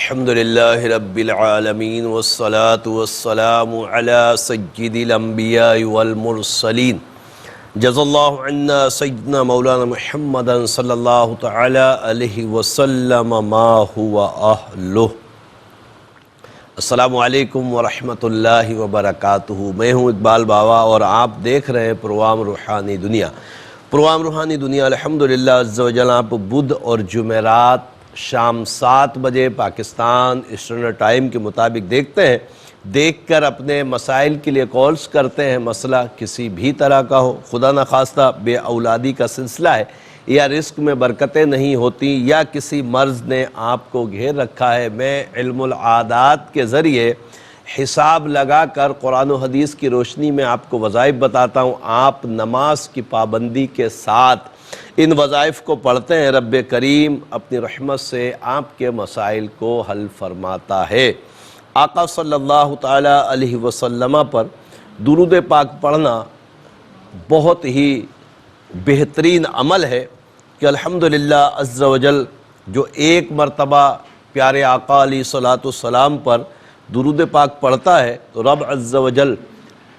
الحمدللہ رب العالمین والصلاة والسلام علی سید الانبیاء والمرسلین جزا اللہ عنا سیدنا مولانا محمد صلی اللہ تعالی علیہ وسلم ما هو اہلہ۔ السلام علیکم ورحمۃ اللہ وبرکاتہ۔ میں ہوں اقبال باوا اور آپ دیکھ رہے ہیں پروگرام روحانی دنیا۔ پروگرام روحانی دنیا الحمدللہ عز و جل آپ بدھ اور جمعرات شام 7 بجے پاکستان ایسٹرن ٹائم کے مطابق دیکھتے ہیں۔ دیکھ کر اپنے مسائل کے لیے کالز کرتے ہیں، مسئلہ کسی بھی طرح کا ہو، خدا نخواستہ بے اولادی کا سلسلہ ہے، یا رزق میں برکتیں نہیں ہوتی، یا کسی مرض نے آپ کو گھیر رکھا ہے۔ میں علم العادات کے ذریعے حساب لگا کر قرآن و حدیث کی روشنی میں آپ کو وظائف بتاتا ہوں۔ آپ نماز کی پابندی کے ساتھ ان وظائف کو پڑھتے ہیں، رب کریم اپنی رحمت سے آپ کے مسائل کو حل فرماتا ہے۔ آقا صلی اللہ تعالی علیہ وسلم پر درود پاک پڑھنا بہت ہی بہترین عمل ہے کہ الحمدللہ عز و جل جو ایک مرتبہ پیارے آقا علیہ الصلوۃ والسلام پر درود پاک پڑھتا ہے تو رب عز و جل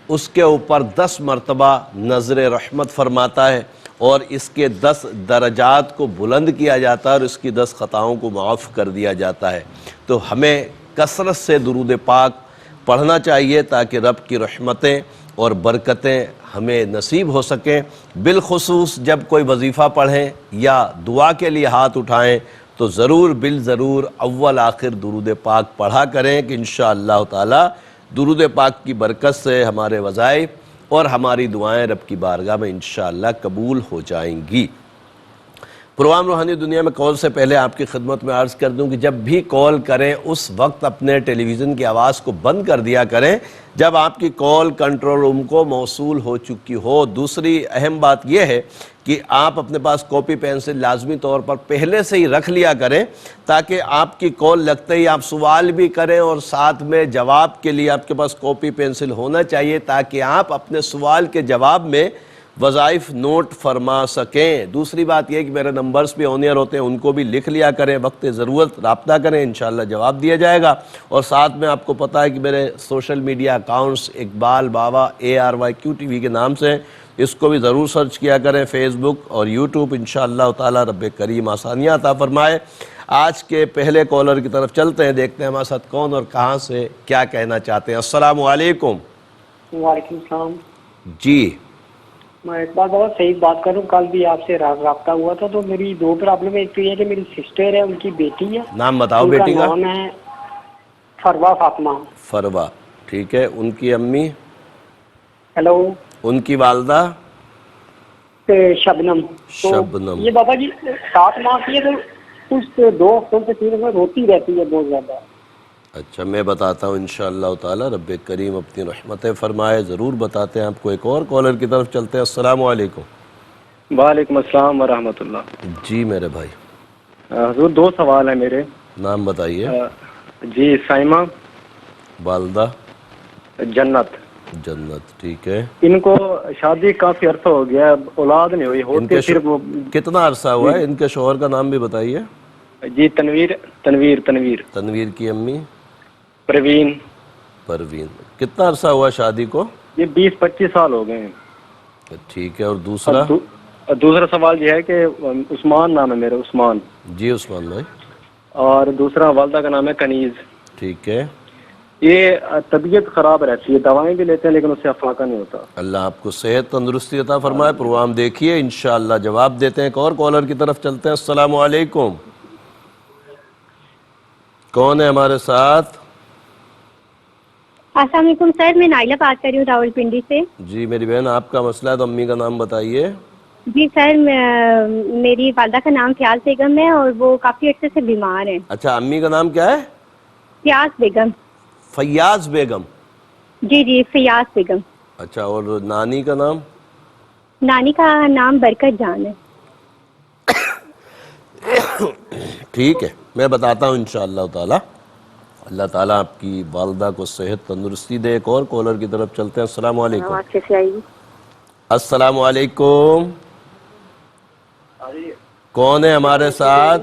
اس کے اوپر 10 مرتبہ نظر رحمت فرماتا ہے، اور اس کے 10 درجات کو بلند کیا جاتا ہے، اور اس کی 10 خطاؤں کو معاف کر دیا جاتا ہے۔ تو ہمیں کثرت سے درود پاک پڑھنا چاہیے تاکہ رب کی رحمتیں اور برکتیں ہمیں نصیب ہو سکیں۔ بالخصوص جب کوئی وظیفہ پڑھیں یا دعا کے لیے ہاتھ اٹھائیں تو ضرور بالضرور اول آخر درود پاک پڑھا کریں کہ انشاءاللہ تعالی درود پاک کی برکت سے ہمارے وظائف اور ہماری دعائیں رب کی بارگاہ میں انشاءاللہ قبول ہو جائیں گی۔ پروگرام روحانی دنیا میں کال سے پہلے آپ کی خدمت میں عرض کر دوں کہ جب بھی کال کریں اس وقت اپنے ٹیلی ویژن کی آواز کو بند کر دیا کریں جب آپ کی کال کنٹرول روم کو موصول ہو چکی ہو۔ دوسری اہم بات یہ ہے کہ آپ اپنے پاس کاپی پینسل لازمی طور پر پہلے سے ہی رکھ لیا کریں تاکہ آپ کی کال لگتے ہی آپ سوال بھی کریں اور ساتھ میں جواب کے لیے آپ کے پاس کاپی پینسل ہونا چاہیے تاکہ آپ اپنے سوال کے جواب میں وظائف نوٹ فرما سکیں۔ دوسری بات یہ کہ میرے نمبرز بھی آن ایئر ہوتے ہیں، ان کو بھی لکھ لیا کریں، وقت ضرورت رابطہ کریں، انشاءاللہ جواب دیا جائے گا۔ اور ساتھ میں آپ کو پتہ ہے کہ میرے سوشل میڈیا اکاؤنٹس اقبال باوا ARYQ TV کے نام سے ہیں، اس کو بھی ضرور سرچ کیا کریں، فیس بک اور یوٹیوب۔ انشاءاللہ تعالی رب کریم آسانیاں عطا فرمائے۔ آج کے پہلے کالر کی طرف چلتے ہیں، دیکھتے ہیں ہمارے ساتھ کون اور کہاں سے کیا کہنا چاہتے ہیں۔ السلام علیکم۔ وعلیکم السلام۔ جی میں اقبال بابا صحیح بات کروں، کل بھی آپ سے رابطہ ہوا تھا تو میری 2 پرابلم ہے۔ ایک تو یہ کہ میری سسٹر ہے، ان کی بیٹی ہے، نام بتاؤ بیٹی کا۔ نام ہے فروا فاطمہ۔ فروا، ٹھیک ہے۔ ان کی امی؟ ہیلو۔ ان کی والدہ؟ شبنم۔ شبنم۔ یہ بابا جی 7 ماہ کی ہے تو کچھ 2 ہفتوں سے 3 ہفتوں روتی رہتی ہے بہت زیادہ۔ اچھا میں بتاتا ہوں انشاءاللہ تعالی رب کریم اپنی رحمتیں فرمائے، ضرور بتاتے ہیں آپ کو۔ ایک اور کالر کی طرف چلتے ہیں۔ السلام علیکم۔ وعلیکم السلام ورحمۃ اللہ۔ جی میرے بھائی۔ حضور 2 سوال ہیں میرے۔ نام بتائیے۔ جی سائمہ۔ والدہ؟ جنت۔ جنت، ٹھیک ہے۔ ان کو شادی کافی عرصہ ہو گیا، اولاد نہیں ہوئی، ہوتے صرف کتنا عرصہ ہوا ہے؟ ان کے شوہر کا نام بھی بتائیے۔ جی تنویر۔ تنویر کی امی؟ پروین۔ کتنا عرصہ ہوا شادی کو؟ یہ 20-25 سال ہو گئے ہیں۔ ٹھیک ہے۔ اور دوسرا؟ دوسرا سوال یہ ہے کہ عثمان نام ہے میرا، عثمان۔ جی عثمان بھائی۔ اور دوسرا والدہ کا نام ہے کنیز۔ ٹھیک ہے۔ یہ طبیعت خراب رہتی ہے، دوائیں بھی لیتے ہیں لیکن اس سے افاقہ نہیں ہوتا۔ اللہ آپ کو صحت تندرستی عطا فرمائے۔ پروگرام دیکھیے، انشاءاللہ جواب دیتے ہیں۔ ایک اور کالر کی طرف چلتے ہیں۔ السلام علیکم۔ کون ہے ہمارے ساتھ؟ السلام علیکم سر، میں نائلہ بات کر رہی ہوں راول پنڈی سے۔ جی میری بہن، آپ کا مسئلہ ہے تو امی کا نام بتائیے۔ جی سر، میری والدہ کا نام فیاض بیگم ہے اور وہ کافی عرصے سے بیمار ہیں۔ اچھا، امی کا نام کیا ہے؟ فیاض بیگم۔ فیاض بیگم؟ جی فیاض بیگم۔ اچھا، اور نانی کا نام؟ نانی کا نام برکت جان ہے۔ ٹھیک ہے، میں بتاتا ہوں انشاءاللہ تعالی۔ اللہ تعالیٰ آپ کی والدہ کو صحت تندرستی دے۔ ایک اور کالر کی طرف چلتے ہیں۔ السلام علیکم۔ کیسے آئی؟ السلام علیکم۔ کون ہے ہمارے ساتھ؟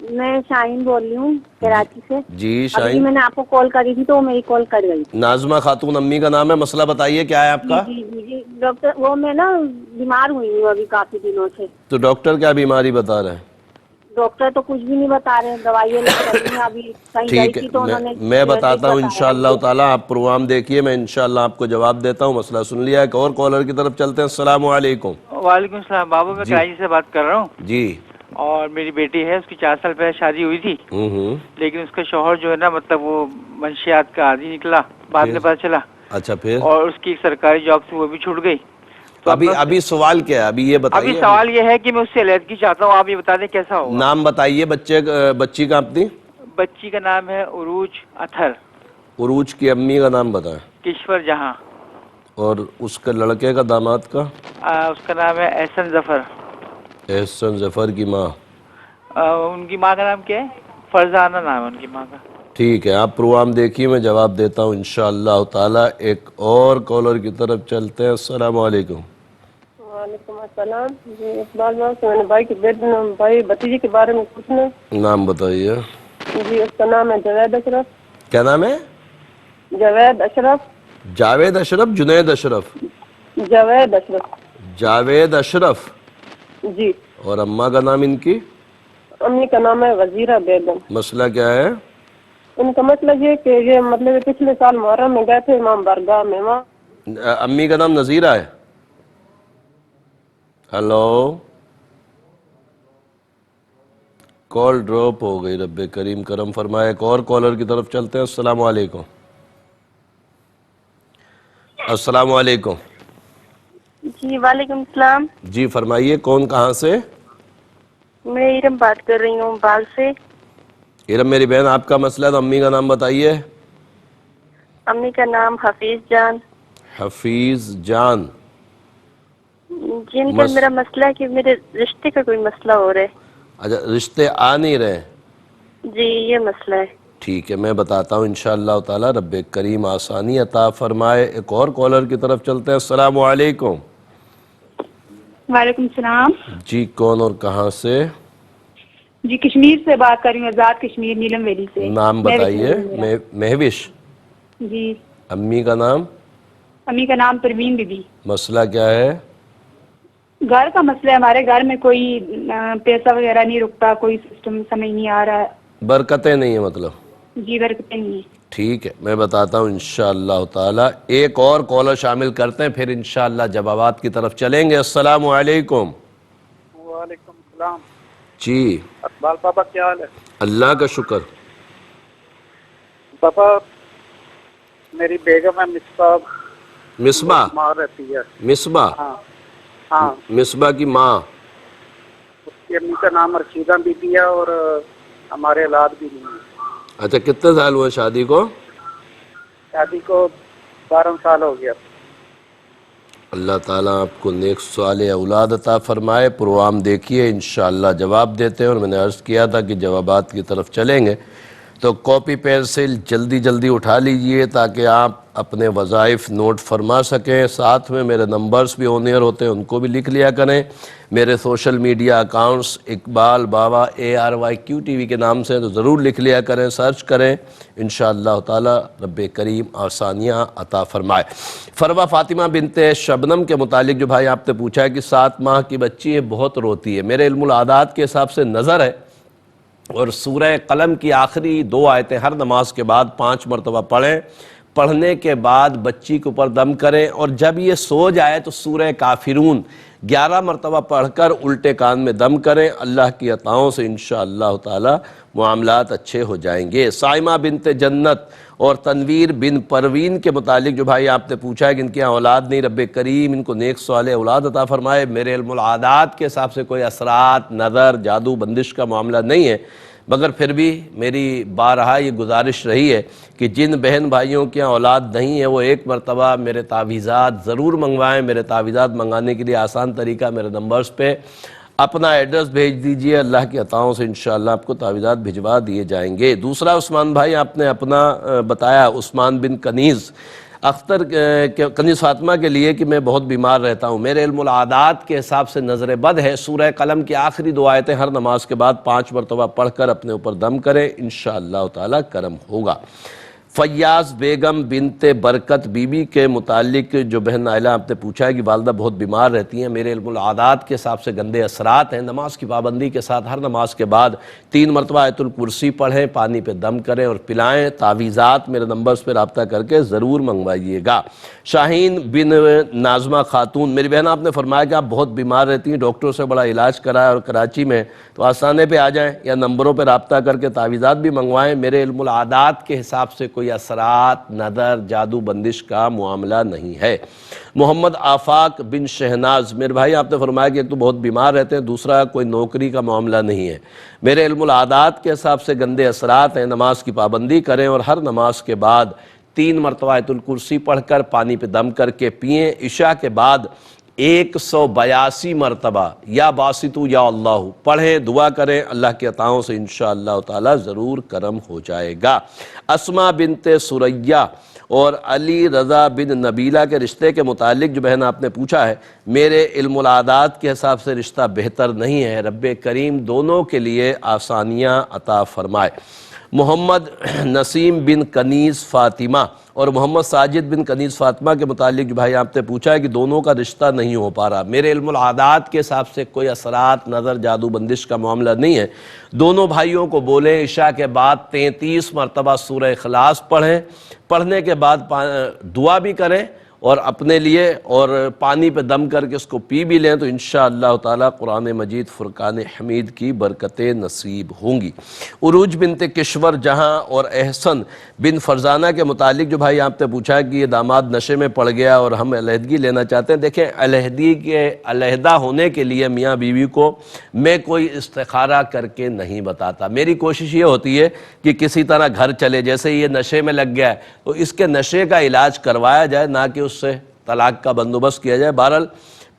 میں شاہین بول رہی ہوں کراچی سے. جی ابھی شاہین. میں نے آپ کو کال کری تھی تو وہ میری کال کٹ گئی. ناظمہ خاتون امی کا نام ہے. مسئلہ بتائیے کیا ہے آپ کا؟ جی جی جی ڈاکٹر وہ میں نا بیمار ہوئی ہوں ابھی کافی دنوں سے. تو ڈاکٹر کیا بیماری بتا رہے ہیں؟ ڈاکٹر تو کچھ بھی نہیں بتا رہے ہیں, دوائیاں لکھ رہی ہیں. ابھی کہیں گئی ٹھیک ہے, تھی تو انہوں نے میں بتاتا ہوں بتایا انشاءاللہ تعالیٰ. آپ پروگرام دیکھیے, میں انشاءاللہ آپ کو جواب دیتا ہوں. مسئلہ سن لیا. ایک اور کالر کی طرف چلتے ہیں. السلام علیکم. وعلیکم السلام بابا, میں کراچی سے بات کر رہا ہوں. جی. اور میری بیٹی ہے, اس کی 4 سال پہلے شادی ہوئی تھی, لیکن اس کا شوہر جو ہے نا مطلب وہ منشیات کا عادی نکلا, بعد میں پتہ چلا. اچھا پھر؟ اور اس کی سرکاری جاب سے وہ بھی چھوٹ گئی. تو ابھی سوال کیا ہے؟ ابھی یہ بتائیے. ابھی سوال یہ ہے کہ میں اس سے علیحدگی چاہتا ہوں, آپ یہ بتا دیں کیسا ہوگا. نام بتائیے بچی کا اپنی. بچی کا نام ہے عروج اطہر. عروج کی امی کا نام بتائیں. کشور جہاں. اور اس کے لڑکے کا, داماد کا؟ اس کا نام ہے احسن ظفر. احسن ظفر کی ماں؟ ان کی ماں کا نام کیا ہے؟ فرزانہ نام ہے ان کی ماں کا. ٹھیک ہے, آپ پروگرام دیکھیے, میں جواب دیتا ہوں انشاءاللہ تعالی. ایک اور کالر کی طرف چلتے ہیں. السلام علیکم. وعلیکم السلام. جی اقبال صاحب, بھائی کے بھائی بھتیجے کے بارے میں پوچھنا. نام بتائیے. جی اس کا نام ہے جاوید اشرف. کیا نام ہے؟ جاوید اشرف. جاوید اشرف, جنید اشرف؟ جاوید اشرف. جاوید اشرف. جی. اور اماں کا نام ان کی؟ امی کا نام ہے وزیرہ بیگم. مسئلہ کیا ہے ان کا مطلب یہ کہ یہ مطلب پچھلے سال محرم میں گئے تھے امام بارگاہ میں. وہاں امی کا نام نذیرہ ہے. ہلو, کال ڈراپ ہو گئی. رب کریم کرم فرمائے. ایک اور کالر کی طرف چلتے ہیں. السلام علیکم. السلام علیکم. جی وعلیکم السلام. جی فرمائیے, کون کہاں سے؟ میں ارم بات کر رہی ہوں بال سے. ارم میری بہن, آپ کا مسئلہ ہے تو امی کا نام بتائیے. امی کا نام حفیظ جان. حفیظ جان. جن کا میرا مسئلہ ہے کہ میرے رشتے کا کوئی مسئلہ ہو رہا ہے. اچھا, رشتے آ نہیں رہے؟ جی یہ مسئلہ ہے. ٹھیک ہے, میں بتاتا ہوں انشاءاللہ تعالی. رب کریم آسانی عطا فرمائے. ایک اور کالر کی طرف چلتے ہیں. السلام علیکم. وعلیکم السلام. جی کون اور کہاں سے؟ جی کشمیر سے بات کر رہی ہوں, آزاد کشمیر, نیلم ویلی سے. نام بتائیے. مہوش. جی. امی کا نام؟ امی کا نام پروین بی بی. مسئلہ کیا ہے؟ گھر کا مسئلہ ہے, ہمارے گھر میں کوئی پیسہ وغیرہ نہیں رکتا, کوئی سسٹم سمجھ نہیں آ رہا ہے. برکتیں نہیں ہیں مطلب؟ جی برکتیں نہیں ہیں. ٹھیک ہے, میں بتاتا ہوں انشاءاللہ تعالی. ایک اور کالر شامل کرتے ہیں, پھر انشاءاللہ جوابات کی طرف چلیں گے. السلام علیکم. وعلیکم السلام. جی اقبال پاپا کیا حال ہے؟ اللہ کا شکر. پاپا میری بیگم ہے مصباح. مصباح بیمار رہتی ہے. مصباح. ہاں ہاں. مصباح کی ماں. اس کی امی کا نام رشیدہ بی بی ہے اور ہمارے اولاد بھی نہیں ہے. اچھا, کتنے سال ہوئے شادی کو؟ شادی کو 12 سال ہو گیا. اللہ تعالیٰ آپ کو نیک صالح اولاد عطا فرمائے. پروگرام دیکھیے, انشاءاللہ جواب دیتے ہیں. اور میں نے عرض کیا تھا کہ جوابات کی طرف چلیں گے, تو کاپی پینسل جلدی اٹھا لیجئے تاکہ آپ اپنے وظائف نوٹ فرما سکیں. ساتھ میں میرے نمبرز بھی آن ایئر ہوتے ہیں, ان کو بھی لکھ لیا کریں. میرے سوشل میڈیا اکاؤنٹس اقبال بابا ARYQ کے نام سے تو ضرور لکھ لیا کریں, سرچ کریں. انشاءاللہ تعالی رب کریم آسانیاں عطا فرمائے. فروا فاطمہ بنت شبنم کے متعلق جو بھائی آپ نے پوچھا ہے کہ 7 ماہ کی بچی ہے, بہت روتی ہے. میرے علم العادات کے حساب سے نظر ہے, اور سورہ قلم کی آخری 2 آیتیں ہر نماز کے بعد 5 مرتبہ پڑھیں. پڑھنے کے بعد بچی کے اوپر دم کریں, اور جب یہ سو جائے تو سورہ کافرون 11 مرتبہ پڑھ کر الٹے کان میں دم کریں. اللہ کی عطاؤں سے انشاءاللہ تعالی معاملات اچھے ہو جائیں گے. سائمہ بنت جنت اور تنویر بن پروین کے متعلق جو بھائی آپ نے پوچھا ہے کہ ان کی اولاد نہیں, رب کریم ان کو نیک صالح اولاد عطا فرمائے. میرے علم العادات کے حساب سے کوئی اثرات, نظر, جادو, بندش کا معاملہ نہیں ہے, مگر پھر بھی میری بارہا یہ گزارش رہی ہے کہ جن بہن بھائیوں کی اولاد نہیں ہے وہ ایک مرتبہ میرے تعویذات ضرور منگوائیں. میرے تعویذات منگانے کے لیے آسان طریقہ, میرے نمبرز پہ اپنا ایڈریس بھیج دیجئے. اللہ کی عطاؤں سے انشاءاللہ آپ کو تعویذات بھجوا دیے جائیں گے. دوسرا عثمان بھائی آپ نے اپنا بتایا, عثمان بن کنیز. اختر کنیز فاطمہ کے لیے کہ میں بہت بیمار رہتا ہوں، میرے علم العادات کے حساب سے نظر بد ہے، سورہ قلم کی آخری 2 آیتیں ہر نماز کے بعد 5 مرتبہ پڑھ کر اپنے اوپر دم کریں، انشاءاللہ تعالی کرم ہوگا۔ فیاض بیگم بنت برکت بی بی کے متعلق جو بہن نائلہ آپ نے پوچھا ہے کہ والدہ بہت بیمار رہتی ہیں، میرے علم العادات کے حساب سے گندے اثرات ہیں، نماز کی پابندی کے ساتھ ہر نماز کے بعد 3 مرتبہ آیت الکرسی پڑھیں، پانی پہ دم کریں اور پلائیں۔ تعویذات میرے نمبرز پہ رابطہ کر کے ضرور منگوائیے گا۔ شاہین بن ناظمہ خاتون، میری بہن آپ نے فرمایا کہ آپ بہت بیمار رہتی ہیں، ڈاکٹر سے بڑا علاج کرایا اور کراچی میں تو آستانے پہ آ جائیں یا نمبروں پہ رابطہ کر کے تعویذات بھی منگوائیں، میرے علم العادات کے حساب سے کوئی اثرات، نظر، جادو بندش کا معاملہ نہیں ہے۔ محمد آفاق بن شہناز، میرے بھائی آپ نے فرمایا کہ ایک تو بہت بیمار رہتے ہیں، دوسرا کوئی نوکری کا معاملہ نہیں ہے، میرے علم العادات کے حساب سے گندے اثرات ہیں، نماز کی پابندی کریں اور ہر نماز کے بعد 3 مرتبہ آیت الکرسی پڑھ کر پانی پہ دم کر کے پئیں۔ عشاء کے بعد 182 مرتبہ یا باسطو یا اللہ پڑھیں، دعا کریں، اللہ کی عطاؤں سے انشاءاللہ تعالی ضرور کرم ہو جائے گا۔ اسما بنت سریہ اور علی رضا بن نبیلہ کے رشتے کے متعلق جو بہن آپ نے پوچھا ہے، میرے علم العادات کے حساب سے رشتہ بہتر نہیں ہے، رب کریم دونوں کے لیے آسانیاں عطا فرمائے۔ محمد نسیم بن کنیز فاطمہ اور محمد ساجد بن کنیز فاطمہ کے متعلق جو بھائی آپ نے پوچھا ہے کہ دونوں کا رشتہ نہیں ہو پا رہا، میرے علم العادات کے حساب سے کوئی اثرات، نظر، جادو بندش کا معاملہ نہیں ہے، دونوں بھائیوں کو بولیں عشاء کے بعد 33 مرتبہ سورہ اخلاص پڑھیں، پڑھنے کے بعد دعا بھی کریں اور اپنے لیے اور پانی پہ دم کر کے اس کو پی بھی لیں تو انشاءاللہ تعالی قرآن مجید فرقان حمید کی برکتیں نصیب ہوں گی۔ عروج بنت کشور جہاں اور احسن بن فرزانہ کے متعلق جو بھائی آپ نے پوچھا ہے کہ یہ داماد نشے میں پڑ گیا اور ہم علیحدگی لینا چاہتے ہیں، دیکھیں علیحدگی کے علیحدہ ہونے کے لیے میاں بیوی کو میں کوئی استخارہ کر کے نہیں بتاتا، میری کوشش یہ ہوتی ہے کہ کسی طرح گھر چلے، جیسے یہ نشے میں لگ گیا ہے تو اس کے نشے کا علاج کروایا جائے، نہ کہ اس سے طلاق کا بندوبست کیا جائے۔ بہرحال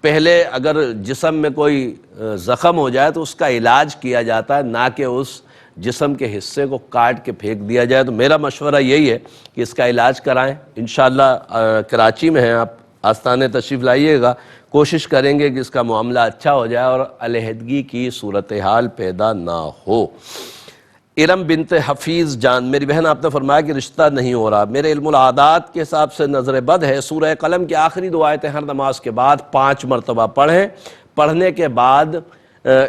پہلے اگر جسم میں کوئی زخم ہو جائے تو اس کا علاج کیا جاتا ہے، نہ کہ اس جسم کے حصے کو کاٹ کے پھینک دیا جائے، تو میرا مشورہ یہی ہے کہ اس کا علاج کرائیں۔ انشاءاللہ کراچی میں ہیں آپ، آستانے تشریف لائیے گا، کوشش کریں گے کہ اس کا معاملہ اچھا ہو جائے اور علیحدگی کی صورتحال پیدا نہ ہو۔ ارم بنت حفیظ جان، میری بہن آپ نے فرمایا کہ رشتہ نہیں ہو رہا، میرے علم العادات کے حساب سے نظر بد ہے، سورہ قلم کی آخری 2 آیتیں ہر نماز کے بعد 5 مرتبہ پڑھیں، پڑھنے کے بعد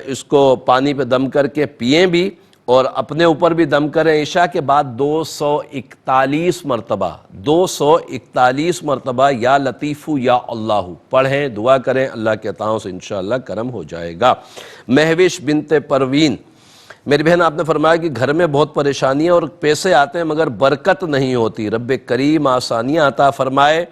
اس کو پانی پہ دم کر کے پئیں بھی اور اپنے اوپر بھی دم کریں۔ عشاء کے بعد 241 مرتبہ یا لطیف یا اللہ پڑھیں، دعا کریں، اللہ کے عطاؤں سے انشاءاللہ کرم ہو جائے گا۔ مہوش بنت پروین، میری بہن آپ نے فرمایا کہ گھر میں بہت پریشانیاں اور پیسے آتے ہیں مگر برکت نہیں ہوتی، رب کریم آسانیاں عطا فرمائے۔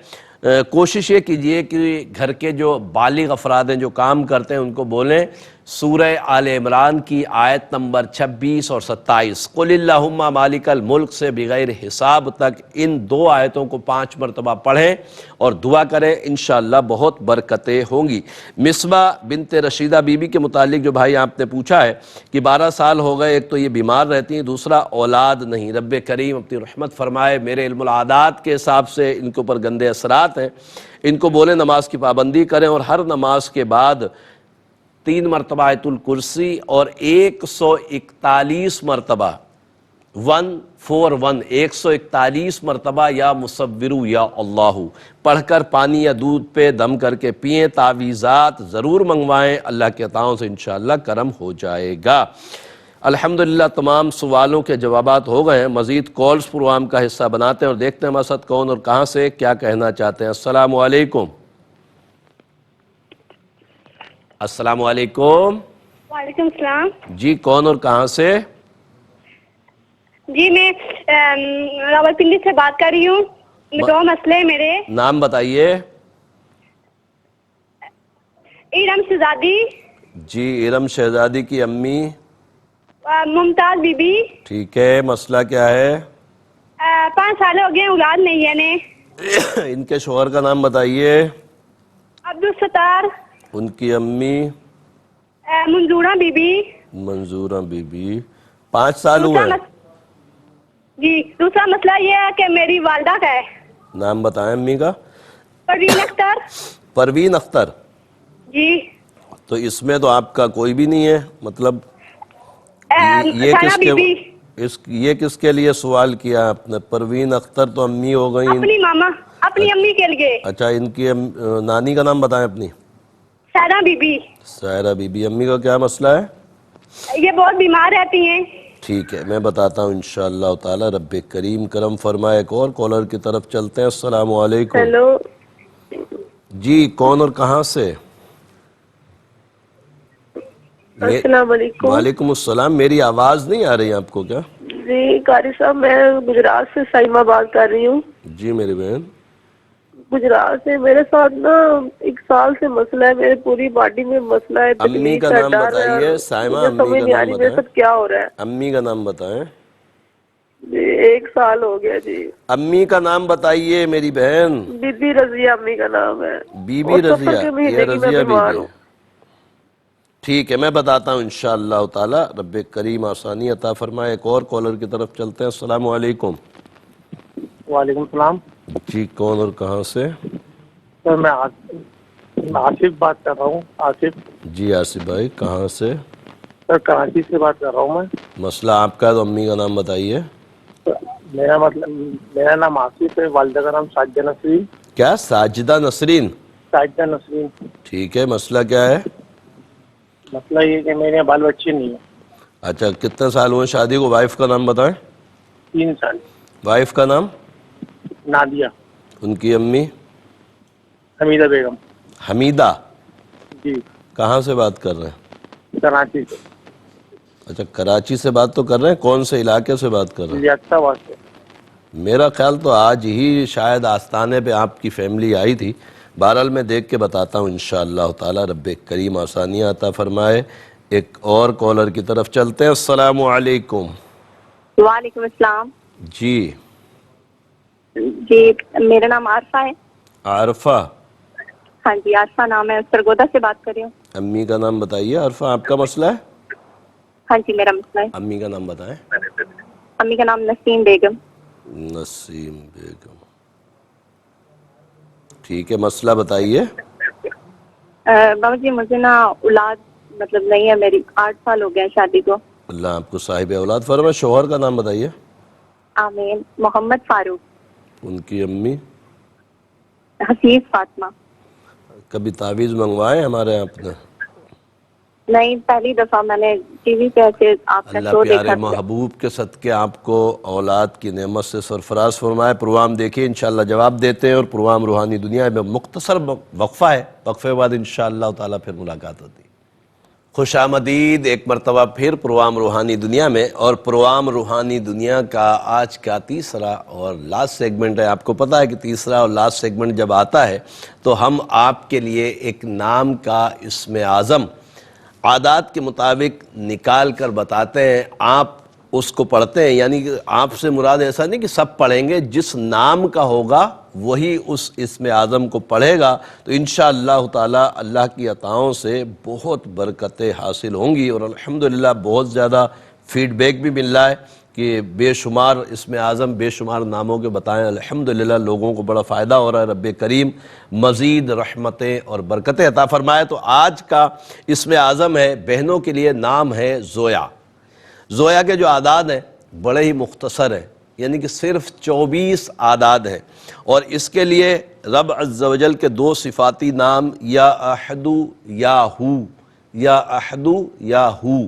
کوشش یہ کیجئے کہ گھر کے جو بالغ افراد ہیں جو کام کرتے ہیں ان کو بولیں سورہ آل عمران کی آیت نمبر 26 اور 27 قل اللہم مالک الملک سے بغیر حساب تک ان 2 آیتوں کو 5 مرتبہ پڑھیں اور دعا کریں، انشاءاللہ بہت برکتیں ہوں گی۔ مصباح بنت رشیدہ بی بی کے متعلق جو بھائی آپ نے پوچھا ہے کہ 12 سال ہو گئے، ایک تو یہ بیمار رہتی ہیں، دوسرا اولاد نہیں، رب کریم اپنی رحمت فرمائے، میرے علم العادات کے حساب سے ان کے اوپر گندے اثرات ہیں، ان کو بولیں نماز کی پابندی کریں اور ہر نماز کے بعد 3 مرتبہ آیت الکرسی اور 141 مرتبہ 141 مرتبہ یا مصورو یا اللہ پڑھ کر پانی یا دودھ پہ دم کر کے پئیں۔ تعویذات ضرور منگوائیں، اللہ کے عطاؤں سے انشاءاللہ کرم ہو جائے گا۔ الحمدللہ تمام سوالوں کے جوابات ہو گئے ہیں، مزید کالز پروگرام کا حصہ بناتے ہیں اور دیکھتے ہیں ہمارے ساتھ کون اور کہاں سے کیا کہنا چاہتے ہیں۔ السلام علیکم۔ السلام علیکم۔ وعلیکم السلام۔ جی کون اور کہاں سے؟ جی میں راولپنڈی سے بات کر رہی ہوں، 2 مسئلے میرے۔ نام بتائیے۔ ارم شہزادی۔ جی ارم شہزادی کی امی؟ ممتاز بی بی۔ ٹھیک ہے، مسئلہ کیا ہے؟ 5 سال ہو گئے، اولاد نہیں ہے نے۔ ان کے شوہر کا نام بتائیے۔ عبدالستار۔ ان کی امی؟ منظورہ بی بی۔ منظورہ بی بی۔ 5 سال ہوئے؟ جی دوسرا مسئلہ یہ ہے کہ میری والدہ کا ہے۔ نام بتائیں امی کا. پروین اختر. پروین اختر. جی. تو اس میں تو آپ کا کوئی بھی نہیں ہے, مطلب یہ کس کے لیے سوال کیا آپ نے؟ پروین اختر تو امی ہو گئی. اپنی ماما, اپنی امی کے لیے. اچھا, ان کی نانی کا نام بتائیں اپنی. سائرہ بی بی. سائرہ بی بی. امی کا کیا مسئلہ ہے؟ یہ بہت بیمار رہتی ہیں. ٹھیک ہے, میں بتاتا ہوں انشاءاللہ تعالی. رب کریم کرم فرمائے. ایک اور کالر کی طرف چلتے ہیں. السلام علیکم. ہیلو. جی, کون اور کہاں سے؟ السلام علیکم. وعلیکم السلام. میری آواز نہیں آ رہی آپ کو کیا؟ جی قاری صاحب, میں گجرات سے سائمہ بات کر رہی ہوں. جی میری بہن. گجرات سے. میرے ساتھ نا 1 سال سے مسئلہ ہے, میرے پوری باڈی میں مسئلہ ہے, امی کا نام بتائیے. سائمہ, امی کا نام بتائیں. کیا ہو رہا ہے. امی کا نام بتائیں. جی 1 سال ہو گیا. جی امی کا نام بتائیے میری بہن. بی بی رضیہ امی کا نام ہے. بی بی رضیہ. یہ رضیہ بی بی. ہوں. ٹھیک ہے, میں بتاتا ہوں انشاءاللہ تعالی. رب کریم آسانی عطا فرمائے. ایک اور کالر کی طرف چلتے ہیں. السلام علیکم. وعلیکم السلام. جی, کون اور کہاں سے؟ سر میں آصف بات کر رہا ہوں. آصف. جی آصف بھائی, کہاں سے؟ سر کراچی سے بات کر رہا ہوں میں. مسئلہ آپ کا ہے تو امی کا نام بتائیے. میرا نام آصف ہے, والدہ کا نام ساجدہ نسرین. کیا؟ ساجدہ نسرین. ساجدہ نسرین. ٹھیک ہے, مسئلہ کیا ہے؟ مسئلہ یہ کہ میرے بال بچے نہیں ہیں. اچھا, کتنے سال ہوئے شادی کو؟ وائف کا نام بتائیں. 3 سال. وائف کا نام؟ نادیہ. ان کی امی؟ حمیدہ بیگم. حمیدہ. جی. کہاں سے بات کر رہے ہیں؟ کراچی سے. اچھا, کراچی سے بات تو کر رہے ہیں. کون سے علاقے سے بات کر رہے ہیں؟ ریاستہ واسطے. میرا خیال تو آج ہی شاید آستانے پہ آپ کی فیملی آئی تھی. بہرحال میں دیکھ کے بتاتا ہوں انشاءاللہ تعالی. رب کریم آسانیاں عطا فرمائے. ایک اور کالر کی طرف چلتے ہیں. السلام علیکم. وعلیکم السلام. جی. جی میرا نام عارفہ ہے. عارفہ. ہاں جی عارفہ نام ہے, سرگودا سے بات کر رہی ہوں. امی کا نام بتائیے. عارفہ, آپ کا مسئلہ ہے؟ ہاں جی میرا مسئلہ ہے. امی کا نام بتائیں. امی کا نام نسیم بیگم. نسیم بیگم. ٹھیک ہے, مسئلہ بتائیے. بابا جی مجھے نا اولاد مطلب نہیں ہے میری. 8 سال ہو گئے شادی کو. اللہ آپ کو صاحب اولاد فرمائے. شوہر کا نام بتائیے. آمین. محمد فاروق. ان کی امی؟ حفیظ فاطمہ. کبھی تعویذ منگوائے ہمارے آپ نے؟ نہیں, پہلی دفعہ میں نے ٹی وی پہ ایسے آپ نے اللہ شو پیارے دیکھا. محبوب کے صدقے آپ کو اولاد کی نعمت سے سرفراز فرمائے. پروگرام دیکھیے, انشاءاللہ جواب دیتے ہیں. اور پروگرام روحانی دنیا میں مختصر وقفہ ہے. وقفے بعد انشاءاللہ تعالی پھر ملاقات ہوتی ہے. خوش آمدید ایک مرتبہ پھر پروگرام روحانی دنیا میں. اور پروگرام روحانی دنیا کا آج کا تیسرا اور لاسٹ سیگمنٹ ہے. آپ کو پتہ ہے کہ تیسرا اور لاسٹ سیگمنٹ جب آتا ہے تو ہم آپ کے لیے ایک نام کا اسم اعظم عادات کے مطابق نکال کر بتاتے ہیں. آپ اس کو پڑھتے ہیں, یعنی کہ آپ سے مراد ایسا نہیں کہ سب پڑھیں گے. جس نام کا ہوگا وہی اس اسم اعظم کو پڑھے گا تو انشاءاللہ تعالی اللہ کی عطاؤں سے بہت برکتیں حاصل ہوں گی. اور الحمدللہ بہت زیادہ فیڈ بیک بھی مل رہا ہے کہ بے شمار اسم اعظم بے شمار ناموں کے بتائیں. الحمدللہ لوگوں کو بڑا فائدہ ہو رہا ہے. رب کریم مزید رحمتیں اور برکتیں عطا فرمائے. تو آج کا اسم اعظم ہے, بہنوں کے لیے نام ہے زویا. زویا کے جو اعداد ہیں بڑے ہی مختصر ہیں, یعنی کہ صرف 24 اعداد ہیں. اور اس کے لیے رب عز و جل کے 2 صفاتی نام یا احدو یا ہو, یا احدو یا ہو.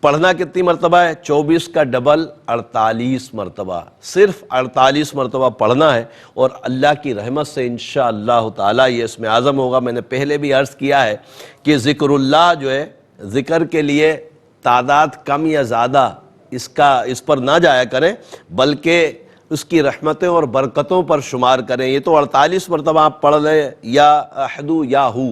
پڑھنا کتنی مرتبہ ہے؟ 24 کا ڈبل 48 مرتبہ. صرف 48 مرتبہ پڑھنا ہے اور اللہ کی رحمت سے انشاءاللہ تعالی یہ اسم اعظم ہوگا. میں نے پہلے بھی عرض کیا ہے کہ ذکر اللہ جو ہے, ذکر کے لیے تعداد کم یا زیادہ اس پر نہ جایا کریں, بلکہ اس کی رحمتیں اور برکتوں پر شمار کریں. یہ تو 48 مرتبہ آپ پڑھ لیں یا احدو یا ہو.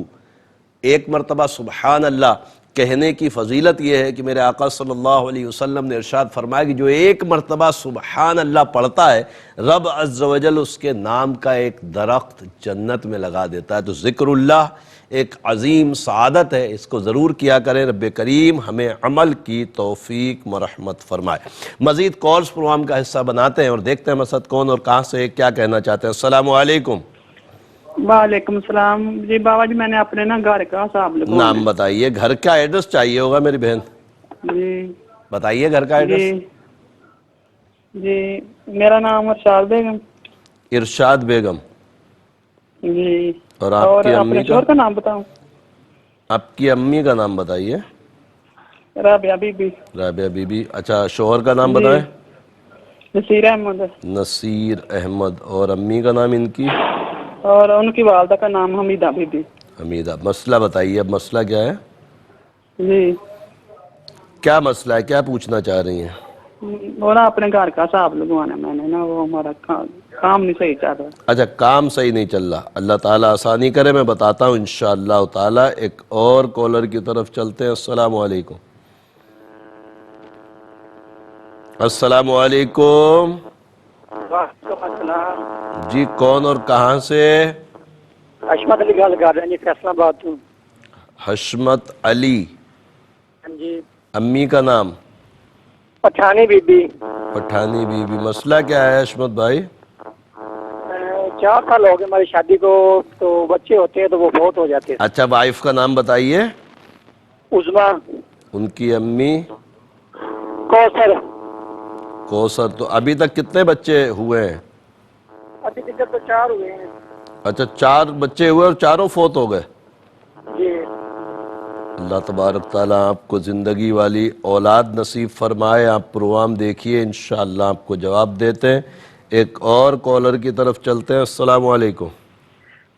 1 مرتبہ سبحان اللہ, کہنے کی فضیلت یہ ہے کہ میرے آقا صلی اللہ علیہ وسلم نے ارشاد فرمایا کہ جو ایک مرتبہ سبحان اللہ پڑھتا ہے رب عز و جل اس کے نام کا ایک درخت جنت میں لگا دیتا ہے۔ تو ذکر اللہ ایک عظیم سعادت ہے، اس کو ضرور کیا کریں۔ رب کریم ہمیں عمل کی توفیق مرحمت فرمائے۔ مزید کالز پروگرام کا حصہ بناتے ہیں اور دیکھتے ہیں مسعد کون اور کہاں سے کیا کہنا چاہتے ہیں۔ السلام علیکم۔ وعلیکم السلام جی بابا جی، میں نے اپنے نا گھر کا صاحب لگوانا نام بتائیے، گھر کا ایڈریس چاہیے ہوگا میری بہن، جی بتائیے گھر کا ایڈریس۔ جی میرا نام ارشاد بیگم۔ ارشاد بیگم۔ جی اور آپ کی امی اپنے شوہر کا نام بتاؤں؟ آپ کی امی کا نام بتائیے۔ رابعہ بی بی۔ رابعہ بی بی۔ اچھا شوہر کا نام بتائیں۔ نصیر احمد۔ نصیر احمد۔ اور امی کا نام ان کی؟ اور ان کی والدہ کا نام حمیدہ بی بی۔ حمیدہ۔ مسئلہ بتائیے، اب مسئلہ کیا ہے؟ جی کیا مسئلہ ہے، کیا پوچھنا چاہ رہی ہیں؟ وہ نا اپنے گھر کا صاحب لگوانا میں نے نا، وہ ہمارا کام نہیں صحیح چل رہا۔ اچھا کام صحیح نہیں چل رہا، اللہ تعالیٰ آسانی کرے، میں بتاتا ہوں انشاءاللہ تعالیٰ۔ ایک اور کالر کی طرف چلتے ہیں۔ السلام علیکم۔ السلام علیکم جی، کون اور کہاں سے؟ حشمت علی گل کر رہے ہیں جی، فیصلہ آباد تو۔ حشمت علی۔ جی امی کا نام؟ پٹھانی بی بی۔ پٹھانی بی بی۔ مسئلہ کیا ہے حشمت بھائی؟ 4 سال ہو گئے ہماری شادی کو، تو بچے ہوتے ہیں تو وہ بہت ہو جاتے ہیں۔ اچھا وائف کا نام بتائیے۔ عظما۔ ان کی امی؟ کوثر۔ کوثر۔ تو ابھی تک کتنے بچے ہوئے ہیں؟ ابھی تک تو 4 ہوئے ہیں۔ اچھا 4 بچے ہوئے اور چاروں فوت ہو گئے؟ جی اللہ تبارک تعالیٰ آپ کو زندگی والی اولاد نصیب فرمائے۔ آپ پروگرام دیکھیے، انشاءاللہ آپ کو جواب دیتے ہیں۔ ایک اور کالر کی طرف چلتے ہیں۔ السلام علیکم۔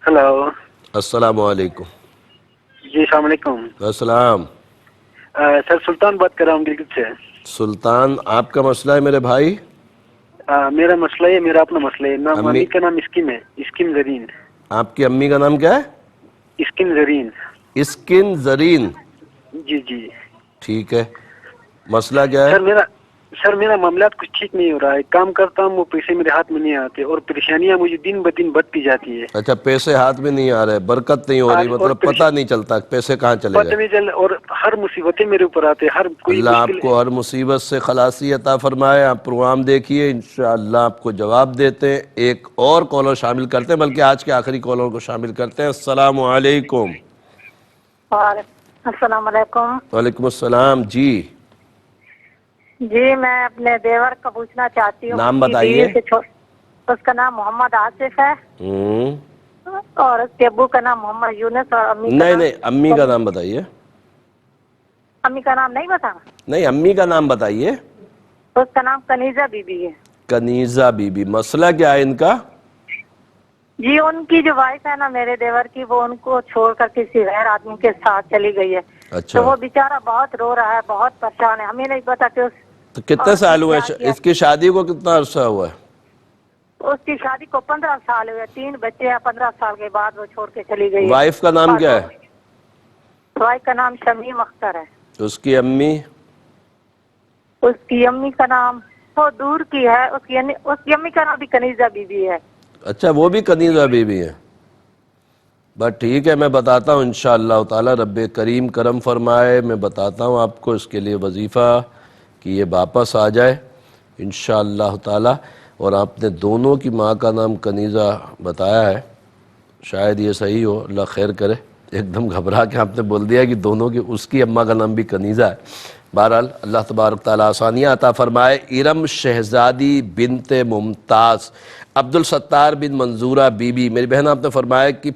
ہلو۔ السلام علیکم۔ جی السلام علیکم۔ السلام۔ سر سلطان بات کر رہا ہوں گلگت سے۔ سلطان، آپ کا مسئلہ ہے میرے بھائی؟ میرا مسئلہ ہے، میرا اپنا مسئلہ ہے۔ امی کا نام اسکیم ہے، اسکیم زرین۔ آپ کی امی کا نام کیا ہے؟ اسکیم زرین۔ اسکن زرین۔ جی جی ٹھیک ہے، مسئلہ کیا ہے؟ سر میرا معاملات کچھ ٹھیک نہیں ہو رہا ہے، کام کرتا ہوں وہ پیسے میرے ہاتھ میں نہیں آتے، اور پریشانیاں مجھے دن بدن بڑھتی جاتی ہے۔ اچھا پیسے ہاتھ میں نہیں آ رہے، برکت نہیں ہو رہی، مطلب پتہ نہیں چلتا پیسے کہاں چلے پتہ گئے۔ نہیں چل، اور ہر مصیبتیں میرے اوپر آتے ہیں، ہر کوئی اللہ آپ مشکل۔ کو ہر مصیبت سے خلاصی عطا فرمائے۔ آپ پروگرام دیکھیے، انشاءاللہ آپ کو جواب دیتے ہیں۔ ایک اور کالر شامل کرتے ہیں، بلکہ آج کے آخری کالر کو شامل کرتے ہیں۔ السلام علیکم۔ السلام علیکم۔ وعلیکم السلام۔ جی جی میں اپنے دیور کا پوچھنا چاہتی ہوں، نام بتائیے۔ اس کا نام محمد آصف ہے، اور اس کے ابو کا نام محمد یونس، اور امی نہیں امی کا نام بتائیے۔ امی کا نام نہیں بتا؟ نہیں امی کا نام بتائیے۔ اس کا نام کنیزہ بی بی ہے۔ کنیزہ بی بی۔ مسئلہ کیا ہے ان کا؟ جی ان کی جو وائف ہے نا میرے دیور کی، وہ ان کو چھوڑ کر کسی غیر آدمی کے ساتھ چلی گئی ہے۔ اچھا تو وہ بیچارہ بہت رو رہا ہے، بہت پریشان ہے، ہمیں نہیں پتا کہ تو کتنے سال ہوئے اس کی شادی کو؟ کتنا عرصہ ہوا ہے اس کی شادی کو؟ 15 سال ہوئے، 3 بچے ہیں۔ 15 سال کے بعد وہ چھوڑ کے چلی گئی ہے۔ وائف کا نام کیا ہے؟ وائف کا نام شمیم اختر ہے۔ اس کی امی؟ اس کی امی کا نام وہ دور کی ہے، اس کی امی کا نام بھی کنیزہ بی بی ہے۔ اچھا وہ بھی کنیزہ بی بی ہے۔ بس ٹھیک ہے، میں بتاتا ہوں انشاءاللہ تعالی، رب کریم کرم فرمائے۔ میں بتاتا ہوں آپ کو اس کے لیے وظیفہ کہ یہ واپس آ جائے انشاءاللہ تعالی۔ اور آپ نے دونوں کی ماں کا نام کنیزہ بتایا ہے، شاید یہ صحیح ہو، اللہ خیر کرے۔ ایک دم گھبرا کے آپ نے بول دیا کہ دونوں کی، اس کی اماں کا نام بھی کنیزہ ہے۔ بہرحال اللہ تبارک تعالیٰ آسانیاں عطا فرمائے۔ ارم شہزادی بنت ممتاز، عبدالستار بن منظورہ بی بی۔ میری بہن آپ نے فرمایا کہ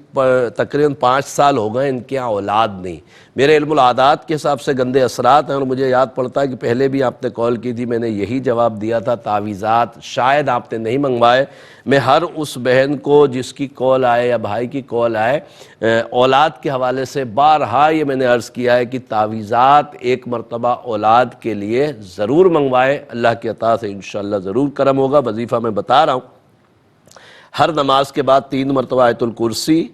تقریباً 5 سال ہو گئے ان کے یہاں اولاد نہیں۔ میرے علم العادات کے حساب سے گندے اثرات ہیں، اور مجھے یاد پڑتا ہے کہ پہلے بھی آپ نے کال کی تھی، میں نے یہی جواب دیا تھا، تعویذات شاید آپ نے نہیں منگوائے۔ میں ہر اس بہن کو جس کی کال آئے یا بھائی کی کال آئے اولاد کے حوالے سے، بارہا یہ میں نے عرض کیا ہے کہ تعویذات ایک مرتبہ اولاد کے لیے ضرور منگوائے، اللہ کی عطا سے انشاءاللہ ضرور کرم ہوگا۔ وظیفہ میں بتا رہا ہوں، ہر نماز کے بعد 3 مرتبہ آیت الکرسی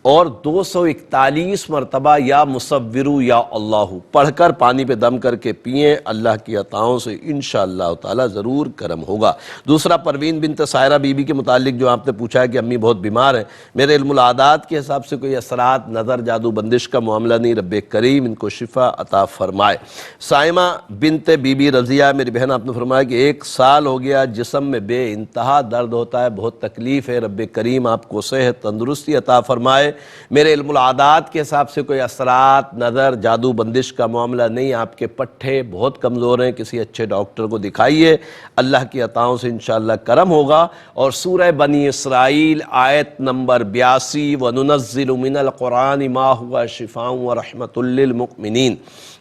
اور 241 مرتبہ یا مصورو یا اللہ پڑھ کر پانی پہ دم کر کے پئیں، اللہ کی عطاؤں سے انشاءاللہ تعالی ضرور کرم ہوگا۔ دوسرا پروین بنت سائرہ بی بی کے متعلق جو آپ نے پوچھا ہے کہ امی بہت بیمار ہیں، میرے علم العادات کے حساب سے کوئی اثرات، نظر، جادو بندش کا معاملہ نہیں، رب کریم ان کو شفا عطا فرمائے۔ سائمہ بنت بی بی رضیہ میری بہن، آپ نے فرمایا کہ 1 سال ہو گیا، جسم میں بے انتہا درد ہوتا ہے، بہت تکلیف ہے، رب کریم آپ کو صحت تندرستی عطا فرمائے۔ میرے علم العادات کے حساب سے کوئی اثرات، نظر، جادو بندش کا معاملہ نہیں، آپ کے پٹھے بہت کمزور ہیں، کسی اچھے ڈاکٹر کو دکھائیے، اللہ کی عطاؤں سے انشاءاللہ کرم ہوگا۔ اور سورہ بنی اسرائیل آیت نمبر 82 وَنُنَزِّلُ مِنَ الْقُرْآنِ مَا هُوَ شِفَاءٌ وَرَحْمَةٌ لِّلْمُؤْمِنِينَ،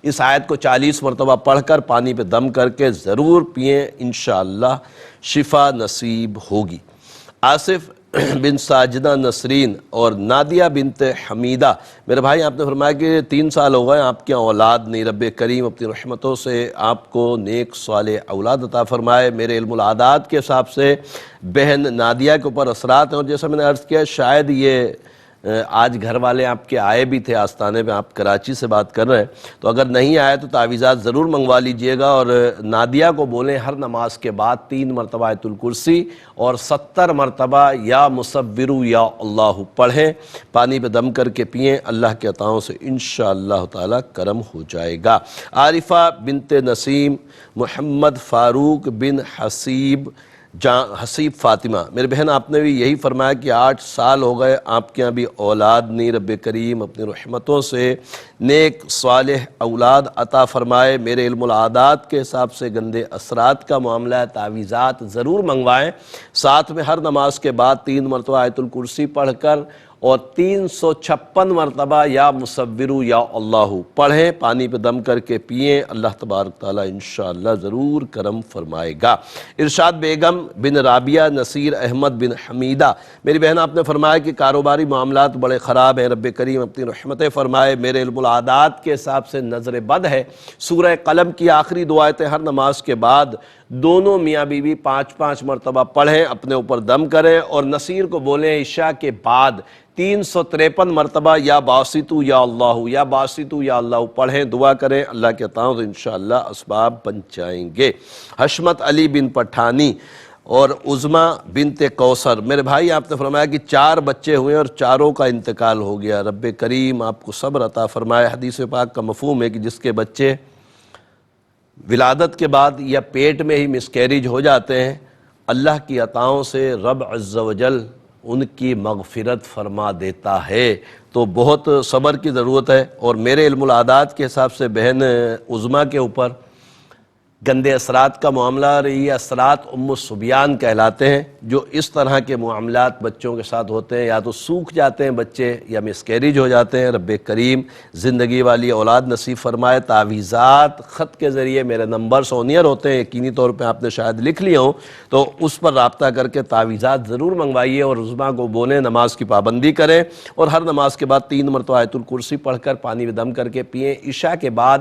اس آیت کو 40 مرتبہ پڑھ کر پانی پہ دم کر کے ضرور پئیں، انشاءاللہ شفا نصیب ہوگی۔ آصف بن ساجدہ نسرین اور نادیہ بنت حمیدہ، میرے بھائی آپ نے فرمایا کہ 3 سال ہو گئے آپ کے اولاد نہیں، رب کریم اپنی رحمتوں سے آپ کو نیک صالح اولاد عطا فرمائے۔ میرے علم العادات کے حساب سے بہن نادیہ کے اوپر اثرات ہیں، اور جیسا میں نے عرض کیا شاید یہ آج گھر والے آپ کے آئے بھی تھے آستانے پہ، آپ کراچی سے بات کر رہے ہیں، تو اگر نہیں آئے تو تعویذات ضرور منگوا لیجئے گا، اور نادیہ کو بولیں ہر نماز کے بعد 3 مرتبہ آیت الکرسی اور 70 مرتبہ یا مصورو یا اللہ پڑھیں، پانی پہ دم کر کے پئیں، اللہ کے عطاؤں سے انشاءاللہ تعالی کرم ہو جائے گا۔ عارفہ بنت نسیم، محمد فاروق بن حسیب فاطمہ، میرے بہن آپ نے بھی یہی فرمایا کہ 8 سال ہو گئے آپ کے یہاں بھی اولاد نہیں، رب کریم اپنی رحمتوں سے نیک صالح اولاد عطا فرمائے۔ میرے علم العادات کے حساب سے گندے اثرات کا معاملہ ہے، تعویذات ضرور منگوائیں، ساتھ میں ہر نماز کے بعد 3 مرتبہ آیت الکرسی پڑھ کر اور 356 مرتبہ یا مصورو یا اللہ پڑھیں، پانی پہ دم کر کے پئیں، اللہ تبارک تعالیٰ انشاءاللہ ضرور کرم فرمائے گا۔ ارشاد بیگم بن رابعہ نصیر احمد بن حمیدہ، میری بہن آپ نے فرمایا کہ کاروباری معاملات بڑے خراب ہیں، رب کریم اپنی رحمتیں فرمائے۔ میرے علم العادات کے حساب سے نظر بد ہے، سورہ قلم کی آخری 2 آیتیں ہر نماز کے بعد دونوں میاں بیوی 5 مرتبہ پڑھیں، اپنے اوپر دم کریں، اور نصیر کو بولیں عشاء کے بعد 353 مرتبہ یا باسطو یا اللہ پڑھیں، دعا کریں، اللہ کے عطاؤں سے انشاءاللہ اسباب بن جائیں گے۔ حشمت علی بن پٹھانی اور عظمہ بنت کوثر، میرے بھائی آپ نے فرمایا کہ 4 بچے ہوئے اور 4 کا انتقال ہو گیا، رب کریم آپ کو صبر عطا فرمائے۔ حدیث پاک کا مفہوم ہے کہ جس کے بچے ولادت کے بعد یا پیٹ میں ہی مسکیریج ہو جاتے ہیں، اللہ کی عطاؤں سے رب عز و جل ان کی مغفرت فرما دیتا ہے، تو بہت صبر کی ضرورت ہے۔ اور میرے علم العادات کے حساب سے بہن عظمہ کے اوپر گندے اثرات کا معاملہ، یہ اثرات ام الصبیان کہلاتے ہیں، جو اس طرح کے معاملات بچوں کے ساتھ ہوتے ہیں، یا تو سوکھ جاتے ہیں بچے یا مسکیریج ہو جاتے ہیں، رب کریم زندگی والی اولاد نصیب فرمائے۔ تعویذات خط کے ذریعے میرے نمبرز آنیئر ہوتے ہیں، یقینی طور پہ آپ نے شاید لکھ لیے ہوں، تو اس پر رابطہ کر کے تعویذات ضرور منگوائیے، اور عظمہ کو بولیں نماز کی پابندی کریں، اور ہر نماز کے بعد 3 مرتبہ آیت الکرسی پڑھ کر پانی میں دم کر کے پئیں۔ عشاء کے بعد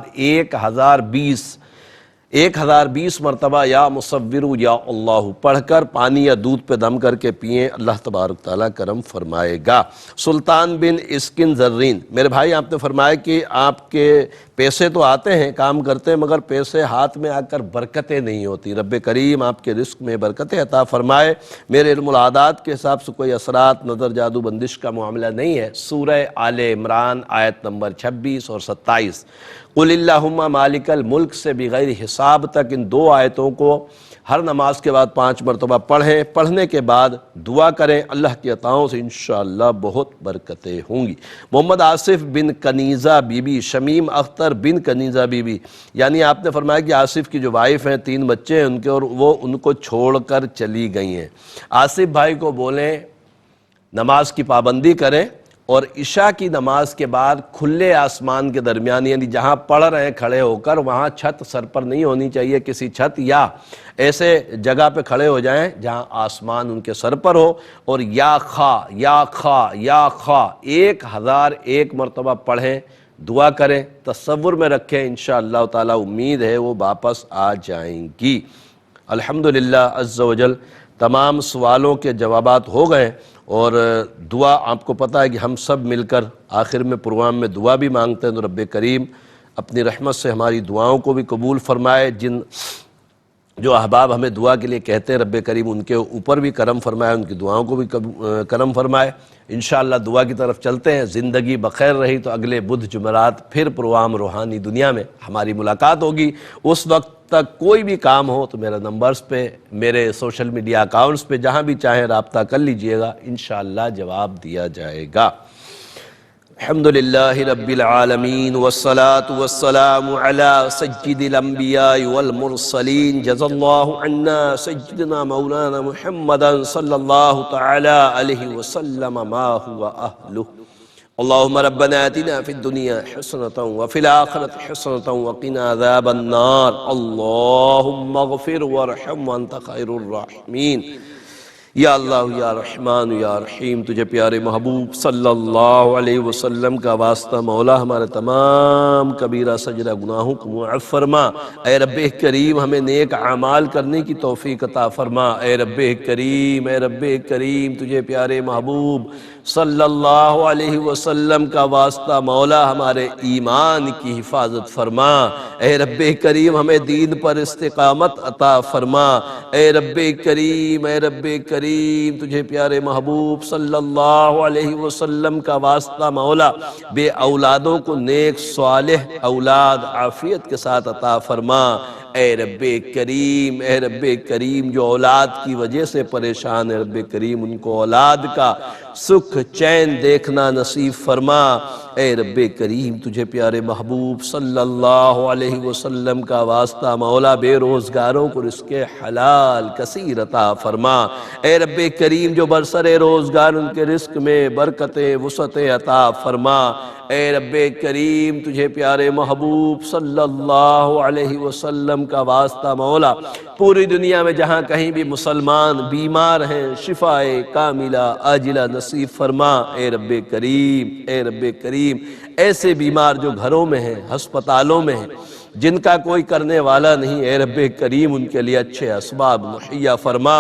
1020 مرتبہ یا مصورو یا اللہ پڑھ کر پانی یا دودھ پہ دم کر کے پئیں، اللہ تبارک تعالیٰ کرم فرمائے گا۔ سلطان بن اسکن زرین، میرے بھائی آپ نے فرمایا کہ آپ کے پیسے تو آتے ہیں، کام کرتے ہیں، مگر پیسے ہاتھ میں آ کر برکتیں نہیں ہوتی، رب کریم آپ کے رزق میں برکتیں عطا فرمائے۔ میرے علم العادات کے حساب سے کوئی اثرات، نظر، جادو بندش کا معاملہ نہیں ہے۔ سورہ آل عمران آیت نمبر 26 اور 27، قل اللہم مالک الملک سے بغیر حساب تک، ان 2 آیتوں کو ہر نماز کے بعد 5 مرتبہ پڑھیں، پڑھنے کے بعد دعا کریں، اللہ کی عطاؤں سے انشاءاللہ بہت برکتیں ہوں گی۔ محمد آصف بن کنیزہ بی بی، شمیم اختر بن کنیزہ بی بی، یعنی آپ نے فرمایا کہ آصف کی جو وائف ہیں 3 بچے ہیں ان کے، اور وہ ان کو چھوڑ کر چلی گئی ہیں۔ آصف بھائی کو بولیں نماز کی پابندی کریں، اور عشاء کی نماز کے بعد کھلے آسمان کے درمیان، یعنی جہاں پڑھ رہے ہیں کھڑے ہو کر، وہاں چھت سر پر نہیں ہونی چاہیے، کسی چھت یا ایسے جگہ پہ کھڑے ہو جائیں جہاں آسمان ان کے سر پر ہو، اور یا خا 1001 مرتبہ پڑھیں، دعا کریں، تصور میں رکھیں، انشاءاللہ تعالی امید ہے وہ واپس آ جائیں گی۔ الحمدللہ عز و جل تمام سوالوں کے جوابات ہو گئے، اور دعا آپ کو پتہ ہے کہ ہم سب مل کر آخر میں پروگرام میں دعا بھی مانگتے ہیں، تو رب کریم اپنی رحمت سے ہماری دعاؤں کو بھی قبول فرمائے۔ جن جو احباب ہمیں دعا کے لیے کہتے ہیں، رب کریم ان کے اوپر بھی کرم فرمائے، ان کی دعاؤں کو بھی کرم فرمائے۔ انشاءاللہ دعا کی طرف چلتے ہیں۔ زندگی بخیر رہی تو اگلے بدھ جمعرات پھر پروگرام روحانی دنیا میں ہماری ملاقات ہوگی۔ اس وقت تک کوئی بھی کام ہو تو میرے نمبرز پہ، میرے سوشل میڈیا اکاؤنٹس پہ جہاں بھی چاہیں رابطہ کر لیجئے گا، انشاءاللہ جواب دیا جائے گا۔ الحمدللہ رب العالمین والصلاة والسلام علی سید الانبیاء والمرسلین، جزا اللہ عنا سیدنا مولانا محمد صلی اللہ تعالی علیہ وسلم ما هو اہلہ۔ اللہم ربنا آتنا فی الدنیا حسنة وفی الآخرة حسنة وقنا عذاب النار۔ اللہم اغفر وارحم وانت خیر الراحمین۔ یا اللہ یا رحمان یا رحیم، تجھے پیارے محبوب صلی اللہ علیہ وسلم کا واسطہ مولا ہمارے تمام کبیرہ سجدہ گناہوں کو معاف فرما۔ اے رب کریم ہمیں نیک اعمال کرنے کی توفیق عطا فرما۔ اے رب کریم، اے رب کریم، تجھے پیارے محبوب صلی اللہ علیہ وسلم کا واسطہ مولا ہمارے ایمان کی حفاظت فرما۔ اے رب کریم ہمیں دین پر استقامت عطا فرما۔ اے رب کریم، اے رب کریم، تجھے پیارے محبوب صلی اللہ علیہ وسلم کا واسطہ مولا بے اولادوں کو نیک صالح اولاد عافیت کے ساتھ عطا فرما۔ اے رب کریم، اے رب کریم، جو اولاد کی وجہ سے پریشان ہے، رب کریم ان کو اولاد کا سکھ چین دیکھنا نصیب فرما۔ اے رب کریم، تجھے پیارے محبوب صلی اللہ علیہ وسلم کا واسطہ مولا بے روزگاروں کو رزق حلال کثیر عطا فرما۔ اے رب کریم، جو برسر روزگار ان کے رزق میں برکتیں وسعتیں عطا فرما۔ اے رب کریم، تجھے پیارے محبوب صلی اللہ علیہ وسلم کا واسطہ مولا پوری دنیا میں جہاں کہیں بھی مسلمان بیمار ہیں، شفاء کاملہ عاجلہ نصیب فرما۔ اے رب کریم، اے رب کریم، ایسے بیمار جو گھروں میں ہیں، ہسپتالوں میں ہیں، جن کا کوئی کرنے والا نہیں، اے رب کریم ان کے لیے اچھے اسباب مہیا فرما۔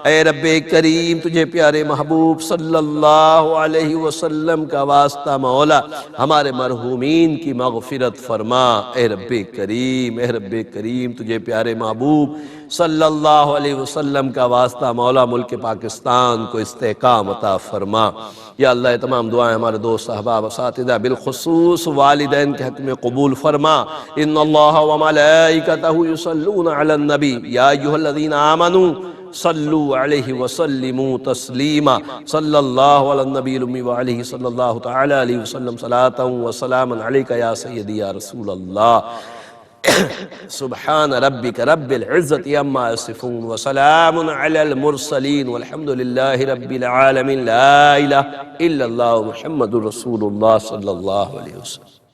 اے رب کریم، تجھے پیارے محبوب صلی اللہ علیہ وسلم کا واسطہ مولا ہمارے مرحومین کی مغفرت فرما۔ اے رب کریم، اے رب کریم، تجھے پیارے محبوب صلی اللہ علیہ وسلم کا واسطہ مولا ملک پاکستان کو استحکام عطا فرما۔ یا اللہ، یہ تمام دعائیں ہمارے دوست احباب اساتذہ بالخصوص والدین کے حق میں قبول فرما۔ ان اللہ وملائکتہ یصلون علی النبی یا ایھا الذین آمنوا صلوا علیہ وسلموا تسلیما۔ صلی اللہ علی النبی الامی وعلیہ صلی اللہ تعالی علیہ وسلم صلاۃ وسلاما علیک یا سیدی یا رسول اللہ۔ سبحان ربک رب العزت عما یصفون وسلام علی المرسلین والحمد للہ رب العالمین۔ لا الہ الا اللہ محمد رسول اللہ صلی اللہ علیہ وسلم۔